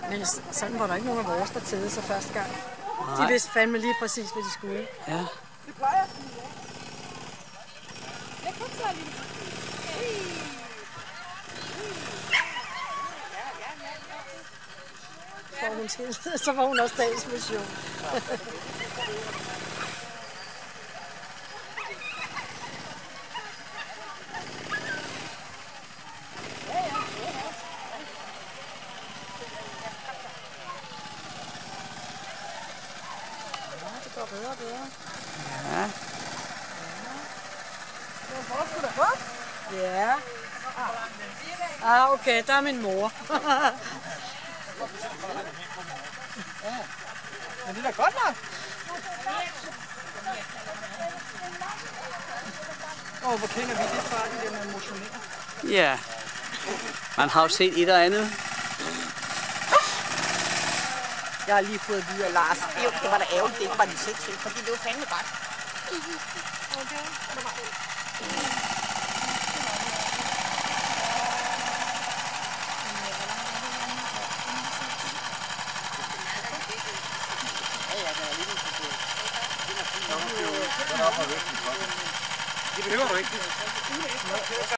Men sådan var der ikke nogen af vores, der tædede sig første gang. Nej. De vidste fandme lige præcis, hvad de skulle. Ja. Det plejer jeg. Jeg kom så lige. Får hun til, så var hun også dagens mission. Det går bedre og bedre. Ja. Hvor skulle du gå? Ja. Ah, okay, der er min mor. Men det er da godt nok. Hvor kender vi det fra, det der med motionere? Ja. Man har jo set et og andet. Jeg har lige fået at vide af Lars. Det var da ærgerligt, det ikke var de selv til, fordi det var fandme godt. Okay. Det behøver du ikke.